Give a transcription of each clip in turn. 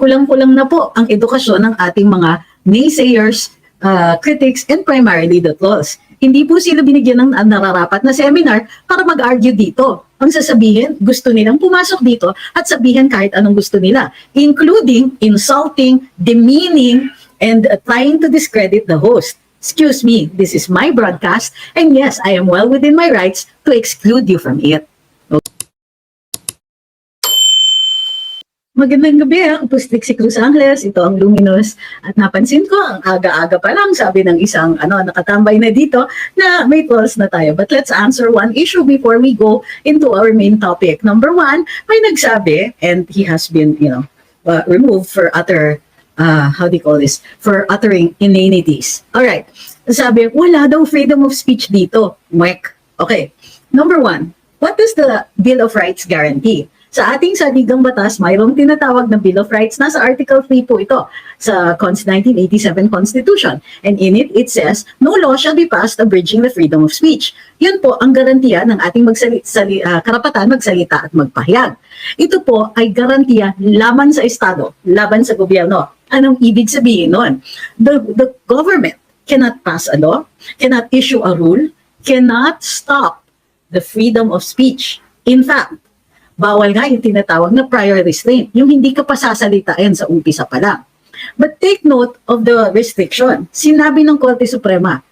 kulang-kulang na po ang edukasyon ng ating mga naysayers, critics, and primarily the trolls. Hindi po sila binigyan ng nararapat na seminar para mag-argue dito. Ang sasabihin, gusto nilang pumasok dito at sabihin kahit anong gusto nila, including insulting, demeaning, and trying to discredit the host. Excuse me, this is my broadcast, and yes, I am well within my rights to exclude you from it. Magandang gabi, ako po si Cruz Angeles, ito ang Luminous. At napansin ko, ang aga-aga pa lang, sabi ng isang nakatambay na dito, na may trolls na tayo. But let's answer one issue before we go into our main topic. Number one, may nagsabi, and he has been, removed for utter, for uttering inanities. Alright, sabi, wala daw freedom of speech dito. Mwek. Okay, number one, what does the Bill of Rights guarantee? Sa ating saligang batas, mayroong tinatawag na Bill of Rights. Nasa Article 3 po ito sa 1987 Constitution. And in it, it says, no law shall be passed abridging the freedom of speech. Yun po ang garantiya ng ating karapatan magsalita at magpahayag. Ito po ay garantiya laban sa Estado, laban sa gobyerno. Anong ibig sabihin nun? The government cannot pass a law, cannot issue a rule, cannot stop the freedom of speech. In fact, bawal nga yung tinatawag na prior restraint, yung hindi ka pa sasalitain sa umpisa pa lang. But take note of the restriction. Sinabi ng Korte Suprema,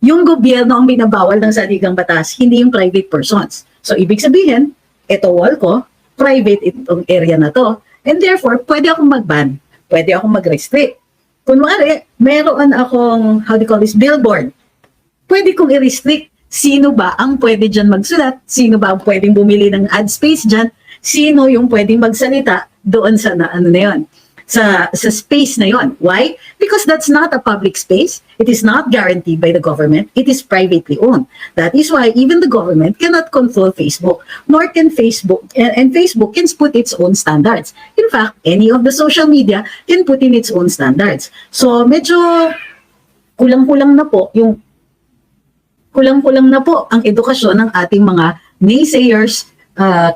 yung gobyerno ang binabawal ng saligang batas, hindi yung private persons. So, ibig sabihin, ito wall ko, private itong area na to, and therefore, pwede akong mag-ban, pwede akong mag-restrict. Kunwari, meron akong, billboard. Pwede kong i-restrict. Sino ba ang pwede dyan magsulat? Sino ba ang pwedeng bumili ng ad space dyan? Sino yung pwedeng magsalita doon sa sa space na yon? Why? Because that's not a public space. It is not guaranteed by the government. It is privately owned. That is why even the government cannot control Facebook, nor can Facebook, and Facebook can put its own standards. In fact, any of the social media can put in its own standards. So medyo kulang-kulang na po ang edukasyon ng ating mga naysayers,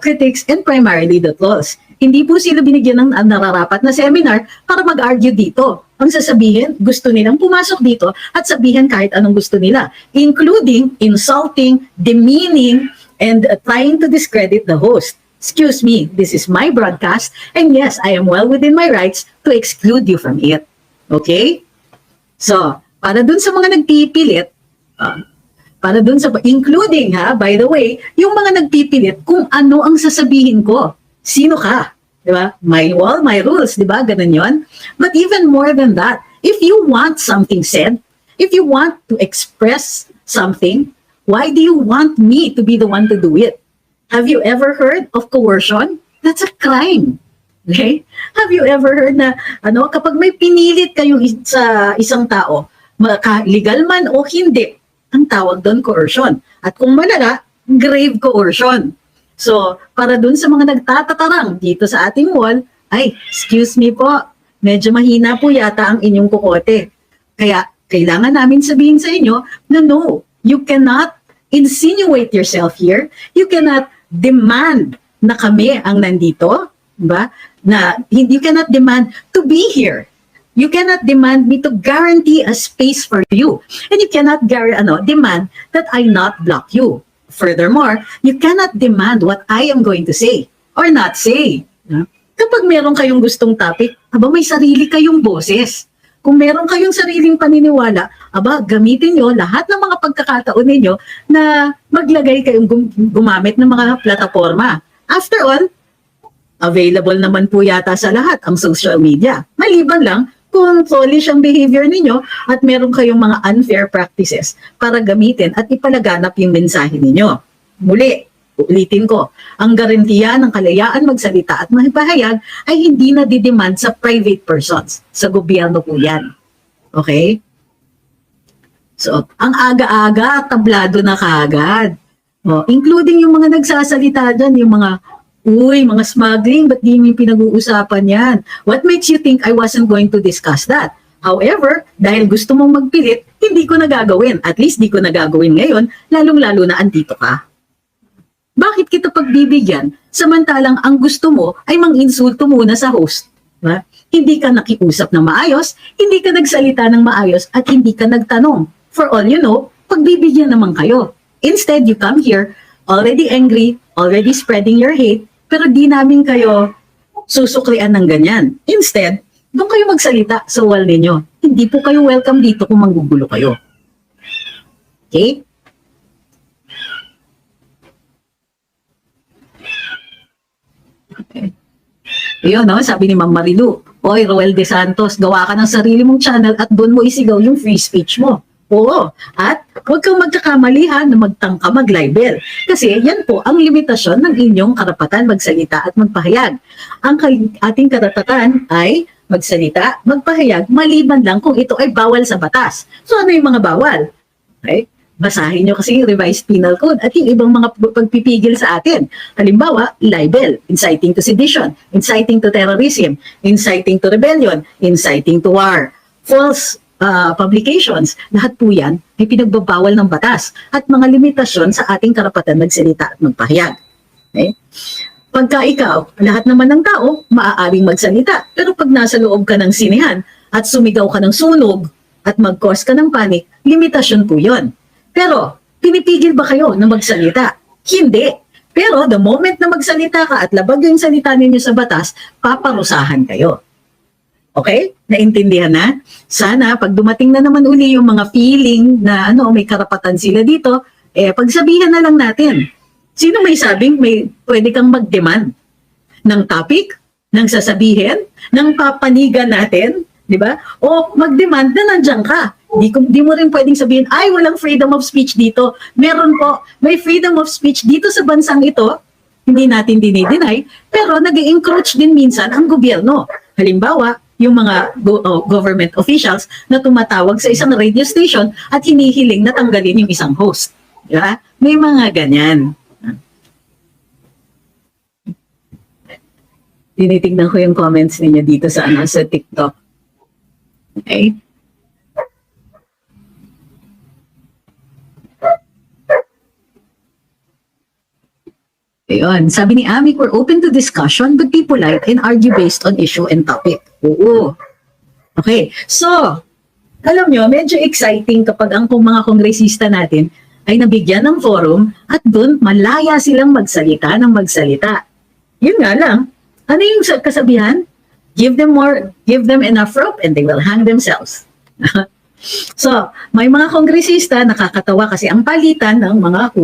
critics, and primarily the trolls. Hindi po sila binigyan ng nararapat na seminar para mag-argue dito. Ang sasabihin, gusto nilang pumasok dito at sabihin kahit anong gusto nila, including insulting, demeaning, and trying to discredit the host. Excuse me, this is my broadcast, and yes, I am well within my rights to exclude you from it. Okay? So, para dun sa mga nagpipilit, including by the way, yung mga nagpipilit kung ano ang sasabihin ko. Sino ka? Diba? My wall, my rules, diba? Ganun yun. But even more than that, if you want something said, if you want to express something, why do you want me to be the one to do it? Have you ever heard of coercion? That's a crime. Okay? Have you ever heard na, kapag may pinilit kayo sa isang tao, legal man o hindi, ang tawag doon coercion. At kung malala, grave coercion. So, para doon sa mga nagtatatarang dito sa ating wall, ay, excuse me po, medyo mahina po yata ang inyong kukote. Kaya, kailangan namin sabihin sa inyo na no, you cannot insinuate yourself here. You cannot demand na kami ang nandito, diba? You cannot demand to be here. You cannot demand me to guarantee a space for you. And you cannot demand that I not block you. Furthermore, you cannot demand what I am going to say or not say. Kapag meron kayong gustong topic, may sarili kayong boses. Kung meron kayong sariling paniniwala, gamitin nyo lahat ng mga pagkakataon ninyo na maglagay kayong gumamit ng mga plataforma. After all, available naman po yata sa lahat ang social media. Maliban lang kung foolish ang behavior ninyo at meron kayong mga unfair practices para gamitin at ipalaganap yung mensahe ninyo. Muli, ulitin ko, ang garantiya ng kalayaan magsalita at mahipahayag ay hindi na didemand sa private persons. Sa gobyerno po yan. Okay? So, ang aga-aga, tablado na kaagad. Including yung mga nagsasalita dyan, yung mga mga smuggling, ba't di mo pinag-uusapan yan? What makes you think I wasn't going to discuss that? However, dahil gusto mong magpilit, hindi ko nagagawin. At least di ko nagagawin ngayon, lalong-lalo na andito ka. Bakit kita pagbibigyan? Samantalang ang gusto mo ay mang-insulto muna sa host. Diba? Hindi ka nakiusap ng maayos, hindi ka nagsalita ng maayos, at hindi ka nagtanong. For all you know, pagbibigyan naman kayo. Instead, you come here, already angry, already spreading your hate, pero di namin kayo susuklian ng ganyan. Instead, doon kayo magsalita sa wall ninyo. Hindi po kayo welcome dito kung manggugulo kayo. Okay? Okay. Yun, no? Sabi ni Ma'am Marilu, oy, Roel De Santos, gawa ka ng sarili mong channel at doon mo isigaw yung free speech mo. Oo. At huwag kang magkakamalihan na magtangka mag-libel. Kasi yan po ang limitasyon ng inyong karapatan magsalita at magpahayag. Ang ating karapatan ay magsalita, magpahayag, maliban lang kung ito ay bawal sa batas. So ano yung mga bawal? Okay? Basahin nyo kasi yung revised penal code at yung ibang mga pagpipigil sa atin. Halimbawa, libel, inciting to sedition, inciting to terrorism, inciting to rebellion, inciting to war, false publications. Lahat po yan ay pinagbabawal ng batas at mga limitasyon sa ating karapatan magsalita at magpahayag. Okay? Pagka ikaw, lahat naman ng tao, maaaring magsalita. Pero pag nasa loob ka ng sinehan at sumigaw ka ng sunog at mag-cause ka ng panic, limitasyon po yun. Pero, pinipigil ba kayo na magsalita? Hindi. Pero, the moment na magsalita ka at labag yung salita ninyo sa batas, paparusahan kayo. Okay? Naintindihan na? Sana, pag dumating na naman uli yung mga feeling na may karapatan sila dito, pagsabihan na lang natin. Sino may sabing pwede kang mag-demand ng topic, ng sasabihin, ng papanigan natin, di ba? O mag-demand na nandiyan ka. Di mo rin pwedeng sabihin, ay, walang freedom of speech dito. Meron po, may freedom of speech dito sa bansang ito, hindi natin dinideny, pero nag-encroach din minsan ang gobyerno. Halimbawa, yung mga government officials na tumatawag sa isang radio station at hinihiling na tanggalin yung isang host. Diba? May mga ganyan. Tinitignan ko yung comments ninyo dito sa TikTok. Okay? Ayun. Sabi ni Amik, we're open to discussion but be polite and argue based on issue and topic. Oo. Okay. So, alam nyo, medyo exciting kapag ang mga kongresista natin ay nabigyan ng forum at doon malaya silang magsalita ng magsalita. Yun nga lang. Ano yung kasabihan? Give them enough rope and they will hang themselves. So, may mga kongresista nakakatawa kasi ang palitan ng mga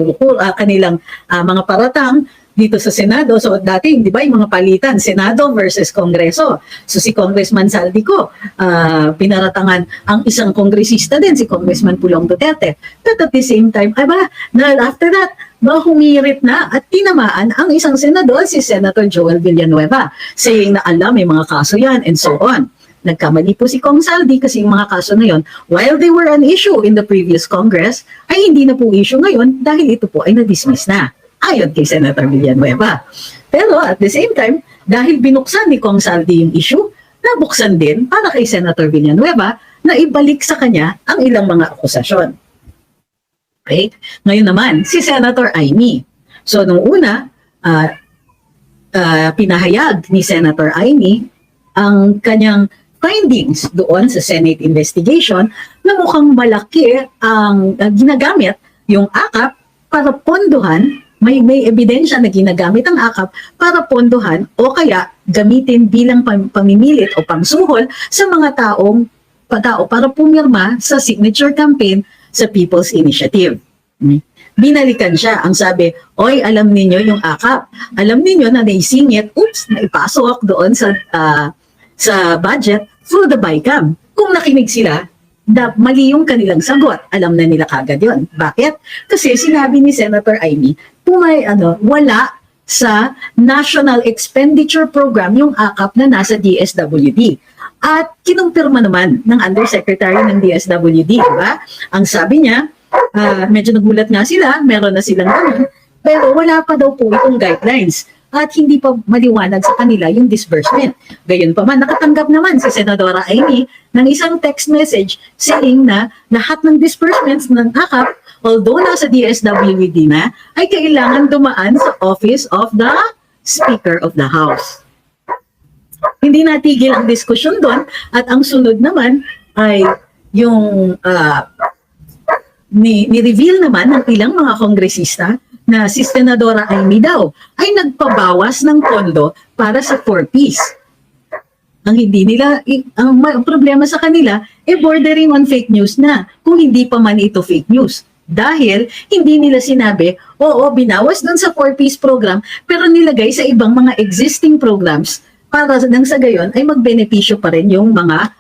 kanilang mga paratang dito sa Senado. So, dating, di ba, yung mga palitan, Senado versus Kongreso. So, si Congressman Saldico, pinaratangan ang isang kongresista din, si Congressman Pulong Duterte. But at the same time, after that, humirit na at tinamaan ang isang senador, si Senator Joel Villanueva, saying na may mga kaso yan, and so on. Nagkamali po si Kong Saldi kasi yung mga kaso na yon, while they were an issue in the previous Congress, ay hindi na po issue ngayon dahil ito po ay na-dismiss na, ayon kay Senator Villanueva. Pero at the same time, dahil binuksan ni Kong Saldi yung issue, nabuksan din para kay Senator Villanueva na ibalik sa kanya ang ilang mga akusasyon. Okay? Ngayon naman, si Senator Amy. So nung una, pinahayag ni Senator Amy ang kanyang findings doon sa Senate investigation na mukhang malaki ang ginagamit yung AKAP para pondohan, may ebidensya na ginagamit ang AKAP para pondohan o kaya gamitin bilang pamimilit o pangsuhol sa mga tao para pumirma sa signature campaign sa People's Initiative. Binalikan siya. Ang sabi, oy, alam ninyo yung AKAP. Alam ninyo na naisingit, naipasok doon sa budget through the BICAM. Kung nakinig sila, mali yung kanilang sagot. Alam na nila kagad yun. Bakit? Kasi sinabi ni Senator Amy, wala sa National Expenditure Program yung AKAP na nasa DSWD. At kinumpirma naman ng Undersecretary ng DSWD, diba? Ang sabi niya, medyo nagulat nga sila, meron na silang ganun, pero wala pa daw po itong guidelines at hindi pa maliwanag sa kanila yung disbursement. Gayon pa man, nakatanggap naman si Senadora Amy ng isang text message saying na lahat ng disbursements ng AKAP, although nasa DSWD na, ay kailangan dumaan sa Office of the Speaker of the House. Hindi natigil ang diskusyon doon at ang sunod naman ay yung ni-reveal naman ng ilang mga kongresista na si Senadora Amy daw ay nagpabawas ng pondo para sa 4Ps. Ang hindi nila, ang problema sa kanila, bordering on fake news na, kung hindi pa man ito fake news. Dahil hindi nila sinabi, oo, binawas doon sa 4Ps program, pero nilagay sa ibang mga existing programs para nang sa gayon ay magbenepisyo pa rin yung mga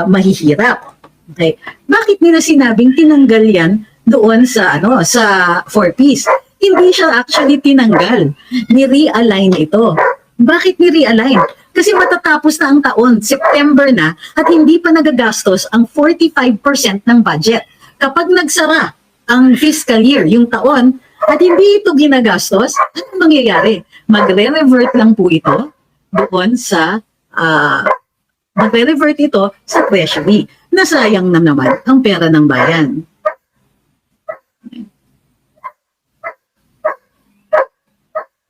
mahihirap. Okay. Bakit nila sinabing tinanggal yan doon sa sa 4Ps? Hindi siya actually tinanggal. Ni-realign ito. Bakit ni-realign? Kasi matatapos na ang taon, September na, at hindi pa nagagastos ang 45% ng budget. Kapag nagsara ang fiscal year, yung taon, at hindi ito ginagastos, anong mangyayari? Magre-revert lang po ito doon sa, magre-revert ito sa treasury. Nasayang na naman ang pera ng bayan.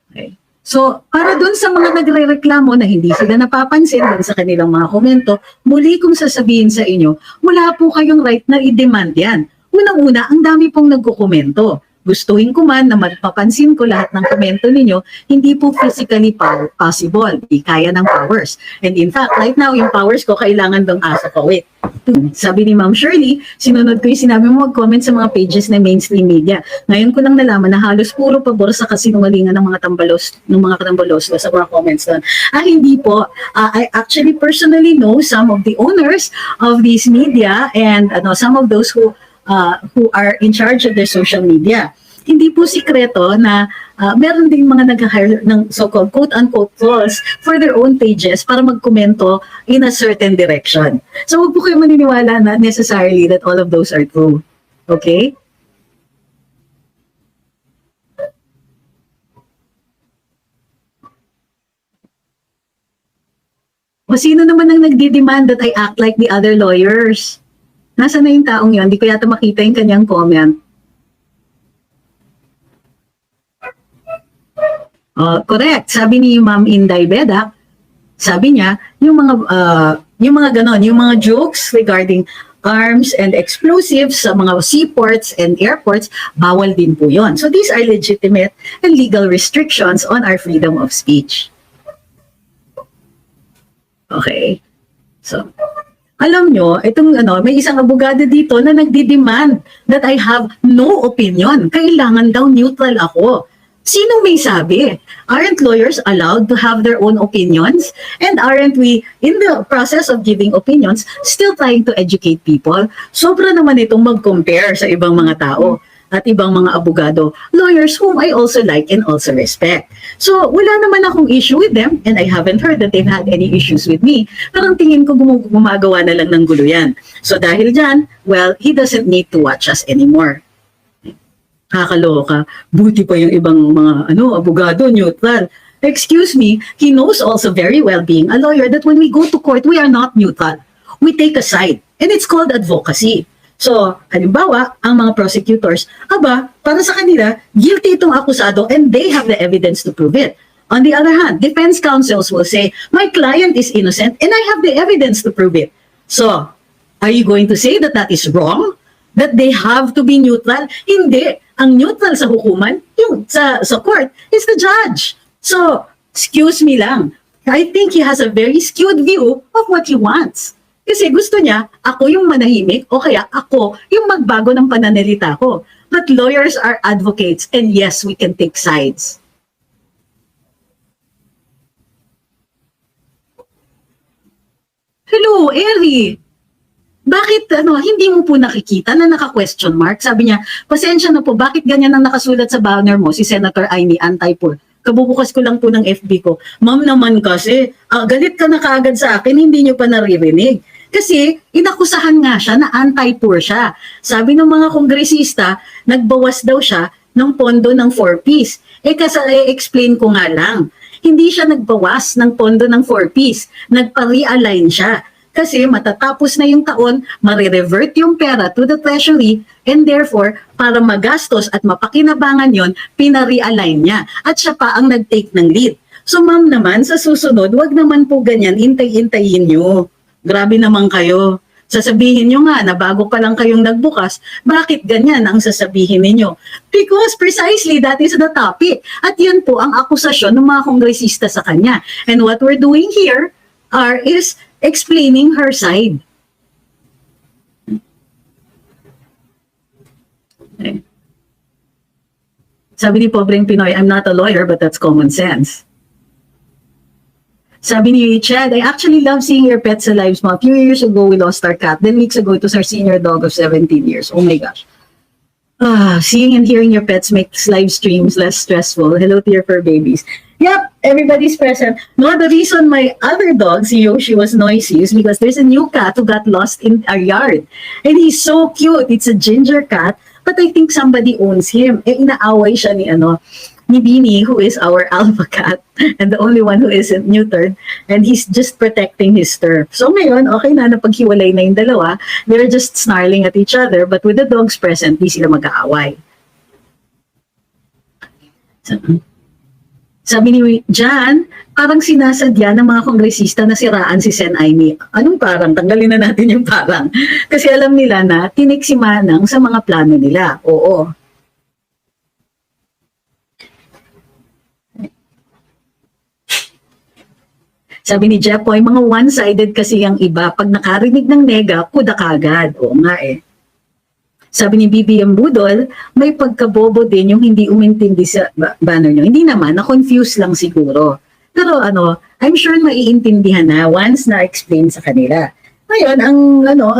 Okay. So, para doon sa mga nagre-reklamo na hindi sila napapansin doon sa kanilang mga komento, muli kong sasabihin sa inyo, wala po kayong right na i-demand yan. Unang-una, ang dami pong nagkukomento. Gustuhin ko man na mapapansin ko lahat ng komento ninyo, hindi po physically possible. Di kaya ng powers. And in fact, right now, yung powers ko kailangan dong asa kawit. Sabi ni Ma'am Shirley, sinunod ko yung sinabi mo mag-comment sa mga pages ng mainstream media. Ngayon ko lang nalaman na halos puro pabor sa kasinungalingan ng mga tambalos sa mga comments doon. Hindi po. I actually personally know some of the owners of these media and some of those who are in charge of their social media. Hindi po sikreto na meron ding mga nag-hire ng so-called quote-unquote trolls for their own pages para magkomento in a certain direction. So huwag po kayo maniniwala na necessarily that all of those are true. Okay? O sino naman ang nagdi-demand that I act like the other lawyers? Nasaan na yung taong yun? Hindi ko yata makita yung kanyang comment. Correct. Sabi ni Ma'am Inday Bedak, sabi niya, yung mga ganon, yung mga jokes regarding arms and explosives sa mga seaports and airports, bawal din po yon. So these are legitimate and legal restrictions on our freedom of speech. Okay. So, alam nyo, itong may isang abogado dito na nagdi-demand that I have no opinion. Kailangan daw neutral ako. Sino may sabi? Aren't lawyers allowed to have their own opinions? And aren't we, in the process of giving opinions, still trying to educate people? Sobra naman itong mag-compare sa ibang mga tao at ibang mga abogado, lawyers whom I also like and also respect. So, wala naman akong issue with them and I haven't heard that they've had any issues with me. Parang tingin ko gumagawa na lang ng gulo yan. So, dahil dyan, well, he doesn't need to watch us anymore. Kakaloka. Buti pa yung ibang mga abogado, neutral. Excuse me, he knows also very well being a lawyer that when we go to court, we are not neutral. We take a side. And it's called advocacy. So, halimbawa, ang mga prosecutors, para sa kanila, guilty itong akusado and they have the evidence to prove it. On the other hand, defense counsels will say, my client is innocent and I have the evidence to prove it. So, are you going to say that that is wrong? That they have to be neutral? Hindi. Ang neutral sa hukuman, yung sa court, is the judge. So, excuse me lang. I think he has a very skewed view of what he wants. Kasi gusto niya, ako yung manahimik o kaya ako yung magbago ng pananalita ko. But lawyers are advocates and yes, we can take sides. Hello, Eri. Bakit hindi mo po nakikita na naka-question mark? Sabi niya, pasensya na po, bakit ganyan ang nakasulat sa banner mo si Senator Amy anti-poor? Kabubukas ko lang po ng FB ko. Ma'am naman kasi, galit ka na kaagad sa akin, hindi niyo pa naririnig. Kasi inakusahan nga siya na anti-poor siya. Sabi ng mga kongresista, nagbawas daw siya ng pondo ng 4Ps. Explain ko nga lang. Hindi siya nagbawas ng pondo ng 4Ps. Nagpa-realign siya. Kasi matatapos na yung taon, marirevert yung pera to the treasury and therefore, para magastos at mapakinabangan yon, pina-realign niya. At siya pa ang nag-take ng lead. So ma'am naman, sa susunod, wag naman po ganyan, intay-intayin nyo. Grabe naman kayo. Sasabihin nyo nga na bago pa lang kayong nagbukas, bakit ganyan ang sasabihin ninyo? Because precisely that is the topic. At yun po ang akusasyon ng mga kongresista sa kanya. And what we're doing here is explaining her side. Okay. Sabi ni Pobreng Pinoy, I'm not a lawyer, but that's common sense. Sabi ni Chad, I actually love seeing your pets alive. A few years ago, we lost our cat. Then weeks ago, it was our senior dog of 17 years. Oh my gosh. Seeing and hearing your pets makes live streams less stressful. Hello to your fur babies. Yep, everybody's present. No, the reason my other dog, si Yoshi, was noisy is because there's a new cat who got lost in our yard. And he's so cute. It's a ginger cat. But I think somebody owns him. Inaaway siya ni Beanie, who is our alpha cat and the only one who isn't neutered, and he's just protecting his turf. So ngayon, okay na, napaghiwalay na yung dalawa, they're just snarling at each other, but with the dogs present, di sila mag-aaway. Sabi ni Jan, parang sinasadya ng mga kongresista na siraan si Sen Aimee. Anong parang? Tanggalin na natin yung parang. Kasi alam nila na tinik si Manang sa mga plano nila. Oo. Sabi ni Jepoy, mga one-sided kasi ang iba. Pag nakarinig ng nega, kuda kagad. Oo nga eh. Sabi ni BBM Budol, may pagkabobo din yung hindi umintindi sa banner nyo. Hindi naman, na-confuse lang siguro. Pero I'm sure maiintindihan na once na-explain sa kanila. Ngayon,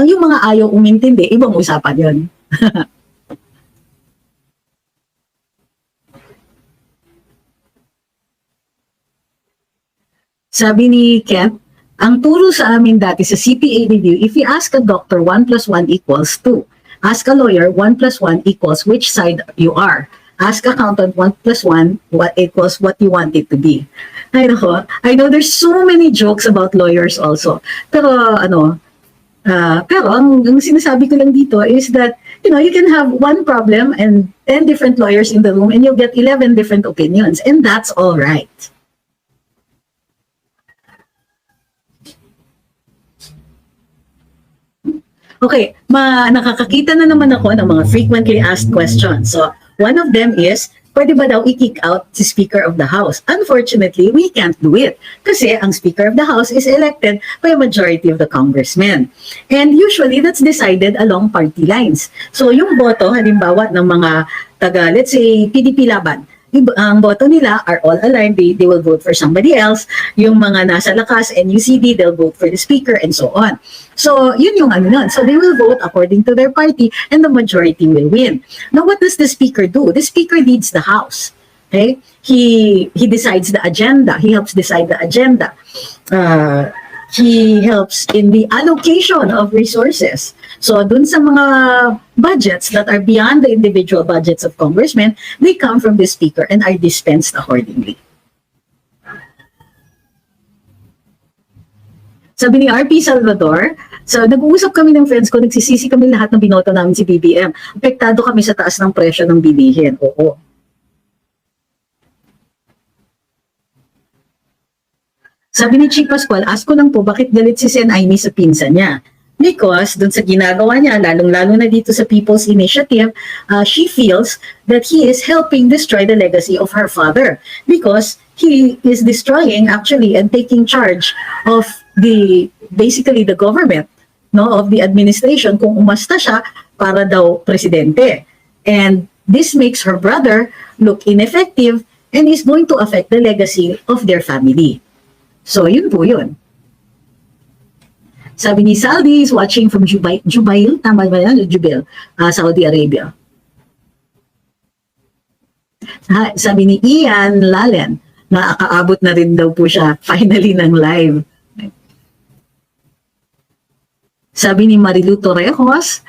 yung mga ayaw umintindi, ibang usapan yun. Sabi ni Kent, ang turo sa amin dati sa CPA review, if you ask a doctor 1 + 1 = 2. Ask a lawyer 1 + 1 = which side you are. Ask accountant 1 + 1 what equals what you want it to be. I know there's so many jokes about lawyers also. Pero ang sinasabi ko lang dito is that you can have one problem and 10 different lawyers in the room and you'll get 11 different opinions, and that's all right. Okay, nakakakita na naman ako ng mga frequently asked questions. So, one of them is, pwede ba daw i-kick out si Speaker of the House? Unfortunately, we can't do it. Kasi ang Speaker of the House is elected by a majority of the congressmen. And usually, that's decided along party lines. So, yung boto, halimbawa, ng mga taga, let's say, PDP laban, ang boto nila are all aligned. They will vote for somebody else. Yung mga nasa lakas, NUCD, they'll vote for the speaker and so on. So, yun yung nun. So, they will vote according to their party and the majority will win. Now, what does the speaker do? The speaker leads the House. Okay? He decides the agenda. He helps decide the agenda. He helps in the allocation of resources. So, dun sa mga budgets that are beyond the individual budgets of congressmen, they come from the speaker and are dispensed accordingly. Sabi ni RP Salvador, so nag-uusap kami ng friends ko, nagsisisi kami lahat ng binoto namin si BBM. Apektado kami sa taas ng presyo ng bilihin. Oo. Sabi ni Chief Pascual, ask ko lang po, bakit galit si Sen Aimee sa pinsan niya? Because dun sa ginagawa niya, lalong-lalo na dito sa People's Initiative, she feels that he is helping destroy the legacy of her father. Because he is destroying actually and taking charge of basically the government, of the administration kung umasta siya para daw presidente. And this makes her brother look ineffective and is going to affect the legacy of their family. So yun po yun. Sabi ni Saldi is watching from Jubail, tama ba yan? Jubail, Saudi Arabia. Sabi ni Ian Lalen, nakakaabot na rin daw po siya finally ng live. Sabi ni Marilu Torrejos,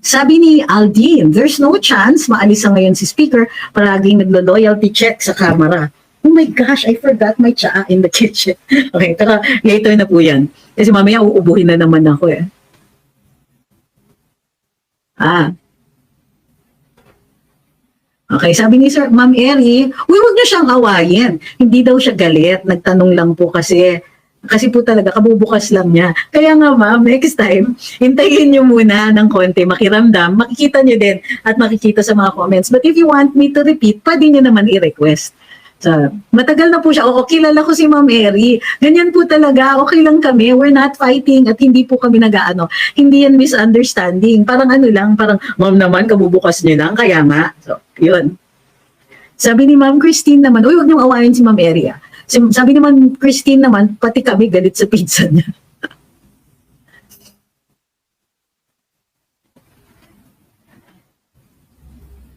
sabi ni Aldine, there's no chance maalis sa ngayon si Speaker, palaging naglo-loyalty check sa camera. Oh my gosh, I forgot my tsaa in the kitchen. Okay, pero later na po yan. Kasi mamaya uubuhin na naman ako eh. Okay, sabi ni Sir Ma'am Eri, uy, wag niyo siyang awayin. Hindi daw siya galit, nagtanong lang po kasi po talaga kabubukas lang niya. Kaya nga ma'am, next time, hintayin niyo muna ng konti, makiramdam, makikita niyo din at makikita sa mga comments. But if you want me to repeat, pwede niyo naman i-request. So, matagal na po siya. Oo, kilala ko si Ma'am Eri. Ganyan po talaga. Okay lang kami. We're not fighting at hindi po kami nag-aano. Hindi yan misunderstanding. Parang ano lang, parang, ma'am naman, kabubukas niyo lang. Kaya nga. So, yun. Sabi ni Ma'am Christine naman, uy, huwag niyong awayin si Ma'am Eri. Sabi ni Ma'am Christine naman, pati kami galit sa pizza niya.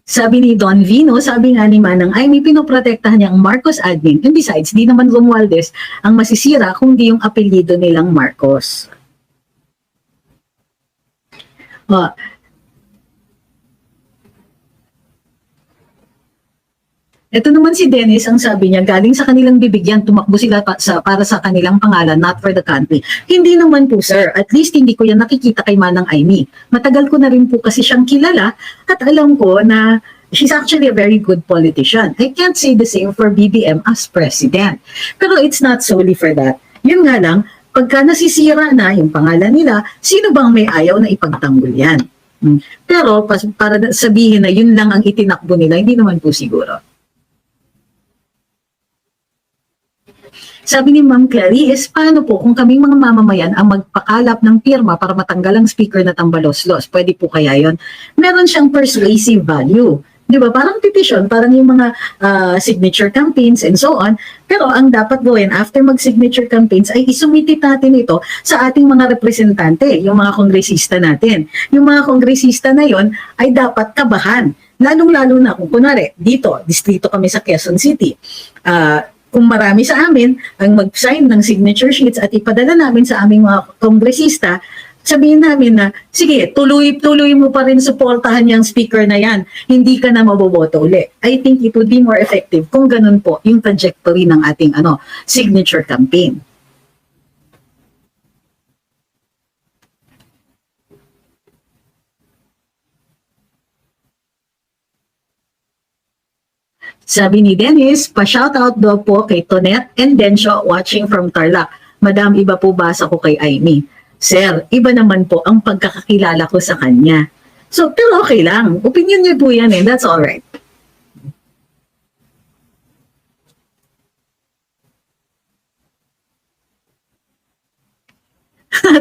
Sabi ni Don Vino, sabi nga ni Manang, ay may pinoprotektahan niya ang Marcos admin. And besides, di naman Romualdez ang masisira kung di yung apelyido nilang Marcos. Oh, ito naman si Dennis, ang sabi niya, galing sa kanilang bibigyan, tumakbo sila para sa kanilang pangalan, not for the country. Hindi naman po, sir. At least hindi ko yan nakikita kay Manang Aimee. Matagal ko na rin po kasi siyang kilala at alam ko na she's actually a very good politician. I can't say the same for BBM as president. Pero it's not solely for that. Yun nga lang, pagka nasisira na yung pangalan nila, sino bang may ayaw na ipagtanggol yan? Pero para sabihin na yun lang ang itinakbo nila, hindi naman po siguro. Sabi ni Ma'am Clarice, paano po kung kaming mga mamamayan ang magpakalap ng pirma para matanggal ang speaker na tambaloslos? Pwede po kaya yon? Meron siyang persuasive value. Di ba? Parang petition, parang yung mga signature campaigns and so on. Pero ang dapat gawin after mag-signature campaigns ay isumiti natin ito sa ating mga representante, yung mga kongresista natin. Yung mga kongresista na yon ay dapat kabahan. Lalong-lalo na kung kunwari, dito, distrito kami sa Quezon City. Kung marami sa amin ang mag-sign ng signature sheets at ipadala namin sa aming mga kongresista, sabihin namin na, sige, tuloy mo pa rin suportahan yung speaker na yan. Hindi ka na maboboto uli. I think it would be more effective kung ganun po yung trajectory ng ating signature campaign. Sabi ni Dennis, pa-shoutout daw po kay Tonet and Densyo watching from Tarlac. Madam, iba po basa ko kay Aimee. Sir, iba naman po ang pagkakakilala ko sa kanya. So, pero okay lang. Opinion niyo po yan eh. That's alright.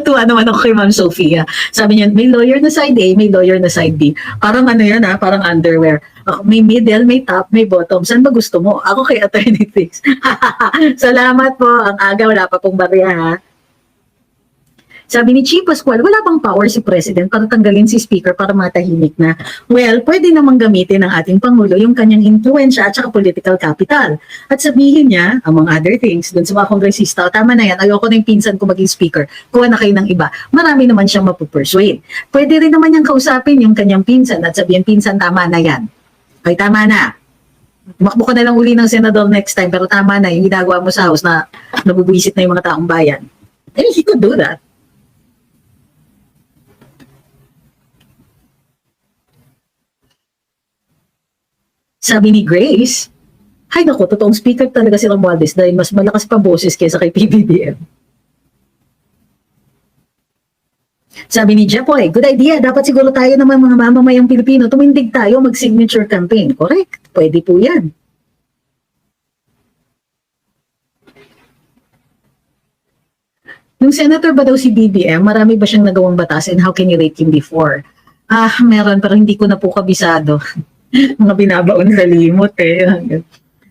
Tuwa naman ako kay Ma'am Sofia. Sabi niya, may lawyer na side A, may lawyer na side B. Parang ano yan parang underwear. May middle, may top, may bottom. Saan ba gusto mo? Ako kay Attorney Fix. Salamat po. Ang aga, wala pa pong barya ha. Sabi ni Chief Pascual, wala bang power si President para tanggalin si Speaker para matahimik na? Well, pwede namang gamitin ng ating Pangulo yung kanyang influensya at saka political capital. At sabihin niya, among other things, dun sa mga kongresista, tama na yan, ayoko na yung pinsan ko maging Speaker, kuha na kayo ng iba. Marami naman siyang mapupersuade. Pwede rin naman niyang kausapin yung kanyang pinsan at sabihin, pinsan, tama na yan. Ay, tama na. Makbo ka na lang uli ng senador next time, pero tama na yung ginagawa mo sa house na nabubuisit na yung mga taong bayan. And he could do that. Sabi ni Grace, hay naku, totoong speaker talaga si Romualdez dahil mas malakas pa boses kaysa kay PBBM. Sabi ni Jepoy, good idea, dapat siguro tayo naman mga mamamayang Pilipino, tumindig tayo mag-signature campaign. Correct, pwede po yan. Nung senator ba daw si BBM, marami ba siyang nagawang batas and how can you rate him before? Meron, pero hindi ko na po kabisado. Mga binabaon sa limot eh.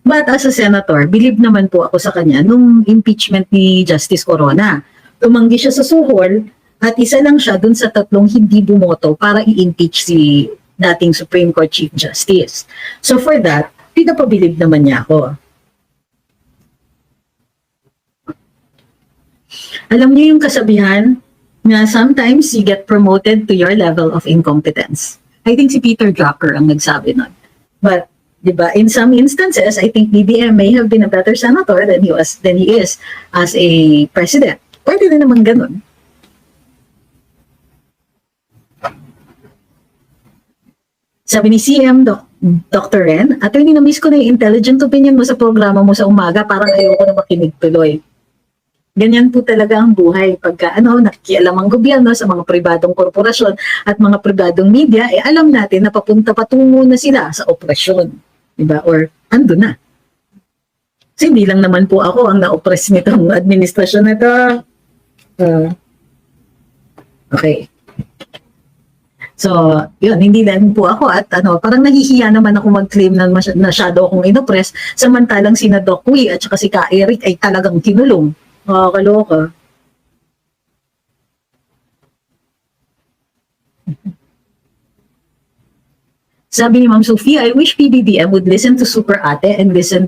But as a senator, believe naman po ako sa kanya nung impeachment ni Justice Corona. Tumanggi siya sa suhol at isa lang siya dun sa tatlong hindi bumoto para i-impeach si dating Supreme Court Chief Justice. So for that, pinapabilib naman niya ako. Alam niyo yung kasabihan na sometimes you get promoted to your level of incompetence. I think si Peter Drucker ang nagsabi nun. But, di ba, in some instances, I think BBM may have been a better senator than he is as a president. Pwede rin naman ganun. Sabi ni CM Dr. Ren, attorney, na-miss ko na yung intelligent opinion mo sa programa mo sa umaga, parang ayoko na makinig tuloy. Ganyan po talaga ang buhay. Pagka nakikialam ang gobyerno sa mga pribadong korporasyon at mga pribadong media, alam natin na patungo na sila sa operasyon. Diba? Or ando na. Kasi hindi lang naman po ako ang na-oppress nitong administrasyon na ito. Okay. So, yun, hindi lang po ako at parang nahihiya naman ako mag-claim na masyado akong inoppress, samantalang sina Doc Wee at saka si Ka Eric ay talagang kinulong. Kaloka. Sabi ni Ma'am Sofia, I wish PBBM would listen to Super Ate and listen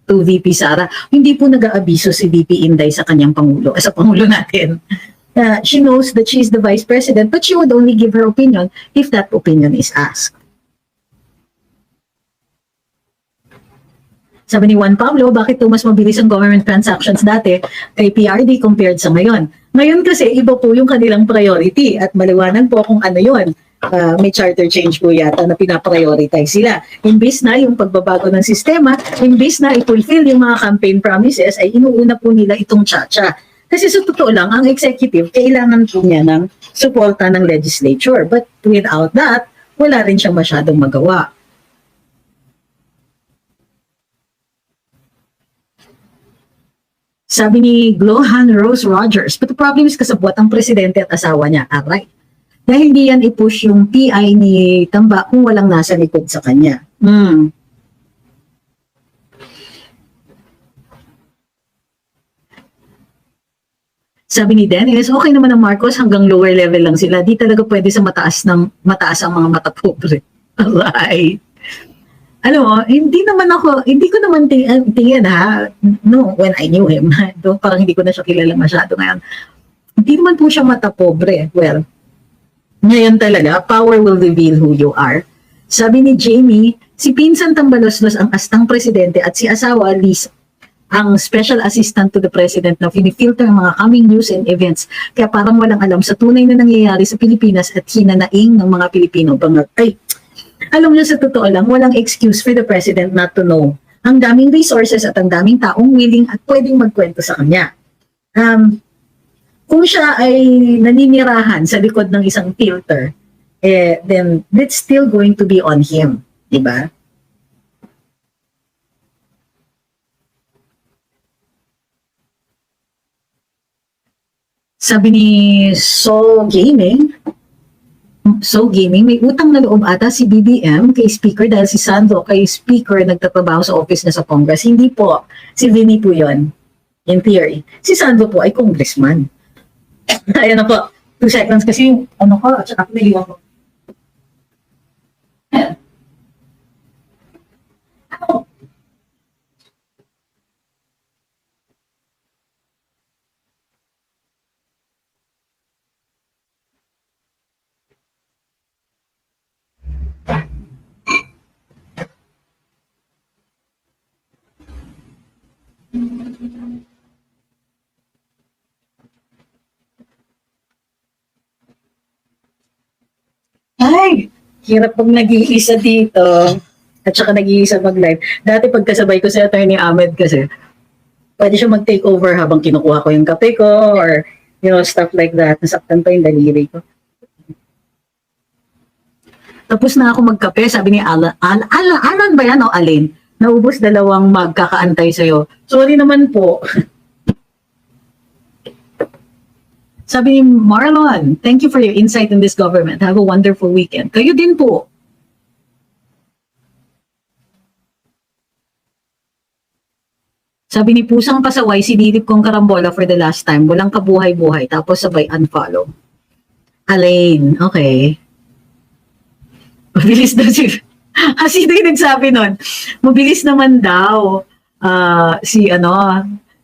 to VP Sara. Hindi po nag-aabiso si VP Inday sa kanyang Pangulo, sa Pangulo natin. She knows that she's the Vice President, but she would only give her opinion if that opinion is asked. Sabi ni Juan Pablo, bakit mas mabilis ang government transactions dati kay PRD compared sa ngayon? Ngayon kasi iba po yung kanilang priority at maliwanag po kung ano yun. May charter change po yata na pinaprioritize sila. Imbis na yung pagbabago ng sistema, imbis na i-fulfill yung mga campaign promises, ay inuuna po nila itong cha-cha. Kasi sa totoo lang, ang executive, kailangan po niya ng suporta ng legislature. But without that, wala rin siyang masyadong magawa. Sabi ni Glohan Rose Rogers, but the problem is kasabwat ang presidente at asawa niya. Aray. Dahil hindi yan i-push yung PI ni Tamba kung walang nasa likod sa kanya. Sabi ni Dennis, okay naman ang Marcos hanggang lower level lang sila. Di talaga pwede sa mataas ang mga mata pobre. Alright. Alam mo, hindi ko naman tingin ha, no, when I knew him, parang hindi ko na siya kilala masyado ngayon. Hindi naman po siya mata pobre. Well, ngayon talaga, power will reveal who you are. Sabi ni Jamie, si Pinsan Tambaloslos ang astang presidente at si asawa, Liz, ang special assistant to the president na pinifilter ang mga coming news and events. Kaya parang walang alam sa tunay na nangyayari sa Pilipinas at hinanaing ng mga Pilipino. Alam niyo, sa totoo lang, walang excuse for the president not to know. Ang daming resources at ang daming taong willing at pwedeng magkwento sa kanya. Kung siya ay naninirahan sa likod ng isang filter, then that's still going to be on him. Diba? Sabi ni So Gaming, may utang na loob ata si BBM kay Speaker dahil si Sandro kay Speaker nagtatrabaho sa office niya sa Congress. Hindi po. Si Vinny po yun. In theory. Si Sandro po ay congressman. Ayan na po. 2 seconds kasi at saka niliwan ko. Ayan. Ay, hirap pag nag-iisa dito at saka nag-iisa mag-live. Dati pagkasabay ko si Attorney Ahmed kasi, pwede siya mag-take over habang kinukuha ko yung kape ko or stuff like that. Nasaktan pa yung daliri ko. Tapos na ako magkape, sabi ni Alan ba yan o Alin? Naubos 2 magkakaantay sa'yo. Sorry naman po. Sabi ni Marlon, thank you for your insight in this government. Have a wonderful weekend. Kayo din po. Sabi ni Pusang Pasaway, sinilip kong karambola for the last time. Walang kabuhay-buhay. Tapos sabay unfollow. Alain, okay. Mabilis daw si... Sino yung nagsabi nun? Mabilis naman daw.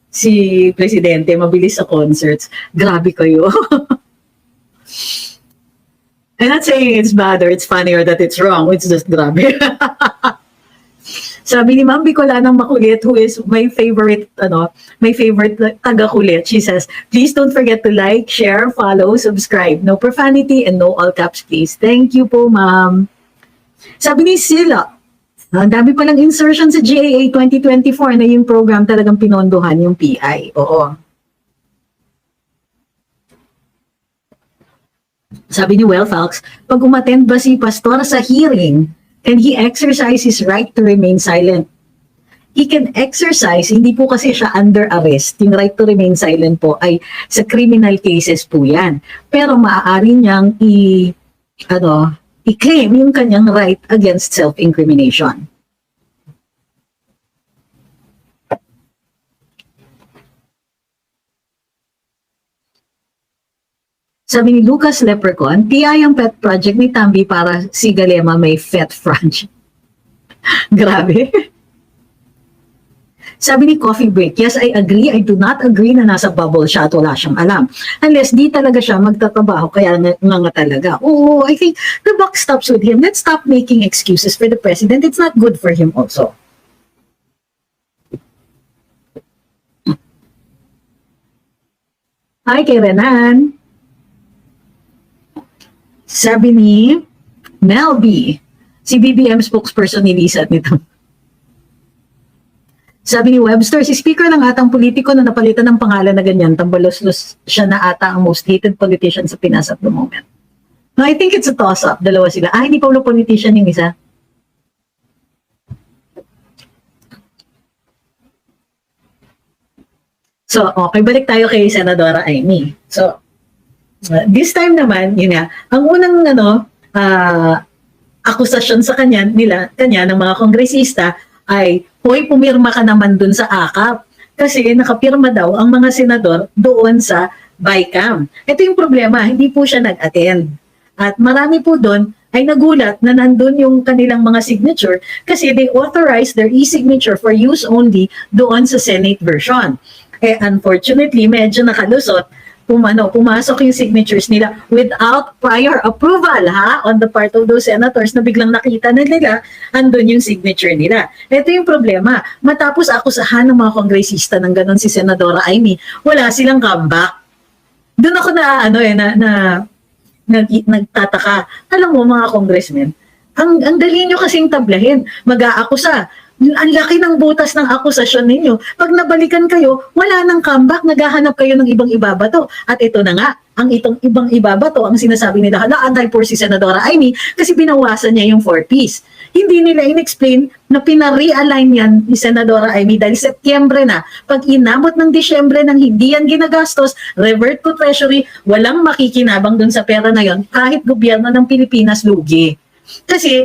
Si Presidente, mabilis sa concerts. Grabe kayo. I'm not saying it's bad or it's funny or that it's wrong. It's just grabe. Sabi ni Ma'am Bicolanang Makulit, who is my favorite taga-kulit, she says, please don't forget to like, share, follow, subscribe. No profanity and no all caps, please. Thank you po, Ma'am. Sabi ni Sila, ang dami palang insertion sa GAA 2024 na yung program talagang pinondohan yung PI. Oo. Sabi ni Falks, pag umattend ba si pastor sa hearing, can he exercise his right to remain silent? He can exercise, hindi po kasi siya under arrest. Yung right to remain silent po ay sa criminal cases po yan. Pero maaari niyang i-claim yung kanyang right against self-incrimination. Sabi ni Lucas Leprechaun, PI ang pet project ni Tambi para si Galema may fet franchise. Grabe. Sabi ni Coffee Break, yes, I agree. I do not agree na nasa bubble siya at wala siyang alam. Unless di talaga siya magtatrabaho, kaya nga talaga. Oh, I think the buck stops with him. Let's stop making excuses for the president. It's not good for him also. Hi, kay Renan. Sabi ni Mel B, si BBM spokesperson ni Lisa at nito. Sabi ni Webster, si speaker ng atang politiko na napalitan ng pangalan na ganyan, tambalos-los siya na ata ang most hated politician sa Pinas at the moment. No, I think it's a toss-up. Dalawa sila. Hindi pa ulo politician yung isa. So, okay, balik tayo kay Senadora Amy. So, this time naman, yun nga, ang unang akusasyon sa kanya ng mga kongresista ay, hoy, pumirma ka naman dun sa AKAP. Kasi nakapirma daw ang mga senador doon sa BICAM. Ito yung problema, hindi po siya nag-attend. At marami po doon ay nagulat na nandun yung kanilang mga signature kasi they authorized their e-signature for use only doon sa Senate version. Unfortunately, medyo nakalusot. Pumasok yung signatures nila without prior approval on the part of those senators na biglang nakita na nila andun yung signature nila. Ito yung problema. Matapos akusahan ng mga kongresista ng ganon si Senadora Amy, wala silang comeback. Doon ako nagtataka. Alam mo mga congressmen, ang dali nyo kasing tablahin, mag-aakusa. Ang laki ng butas ng akusasyon ninyo. Pag nabalikan kayo, wala nang comeback, naghahanap kayo ng ibang ibabato. At ito na nga, ang itong ibang ibabato, ang sinasabi nila, anti-poor si Senadora Amy kasi binawasan niya yung 4Ps. Hindi nila in-explain na pina-realign yan ni Senadora Amy dahil Setyembre na. Pag inabot ng Disyembre nang hindi yan ginagastos, revert to Treasury, walang makikinabang dun sa pera na yon kahit gobyerno ng Pilipinas lugi. Kasi,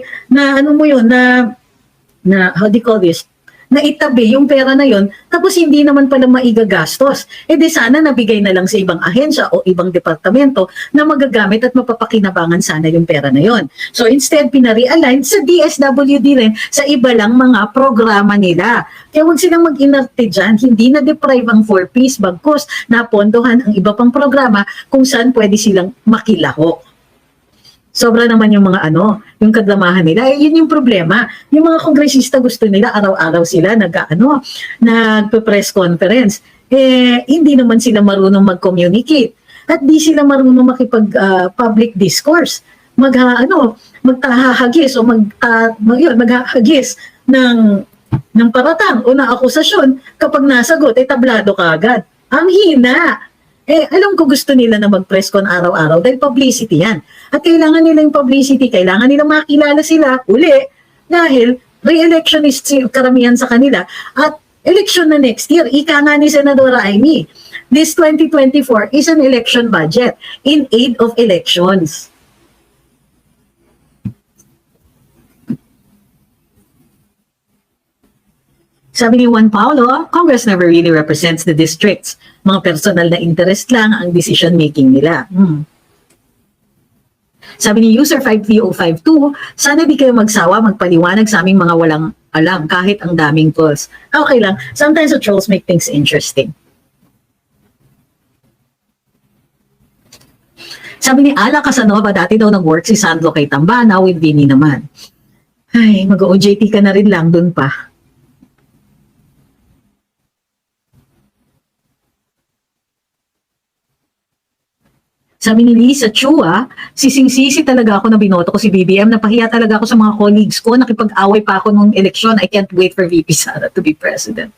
how do you call this, na itabi yung pera na yon tapos hindi naman pala maigagastos. Di sana nabigay na lang sa ibang ahensya o ibang departamento na magagamit at mapapakinabangan sana yung pera na yon. So instead, pina-realign sa DSWD rin sa iba lang mga programa nila. Kaya huwag silang mag-inarte dyan, hindi na-deprive ang 4Ps bagkus na pondohan ang iba pang programa kung saan pwede silang makilahok. Sobra naman yung mga yung kadlamahan nila. Yun yung problema. Yung mga kongresista gusto nila araw-araw sila nagpe-press conference. Hindi naman sila marunong mag-communicate. At di sila marunong makipag-public discourse. Magtahahagis o maghahagis ng paratang o ng akusasyon kapag nasagot, tablado ka agad. Ang hina. Alam ko gusto nila na mag-press con araw-araw dahil publicity yan. At kailangan nila yung publicity, kailangan nila makilala sila uli dahil re-electionist karamihan sa kanila at election na next year. Ika nga ni Senadora Amy, this 2024 is an election budget in aid of elections. Sabi ni Juan Paulo, Congress never really represents the districts. Mga personal na interest lang ang decision-making nila. Sabi ni User 53052, sana di kayo magsawa magpaliwanag sa aming mga walang alam kahit ang daming trolls. Okay lang, sometimes the trolls make things interesting. Sabi ni Ala Casanova, dati daw nag-work si Sandro kay Tamba, now with Vinny naman. Ay, mag-OJT ka na rin lang dun pa. Sabi ni Lisa Chua, sising-sisi talaga ako na binoto ko si BBM. Napahiya talaga ako sa mga colleagues ko. Nakipag-away pa ako nung eleksyon. I can't wait for VP Sara to be president.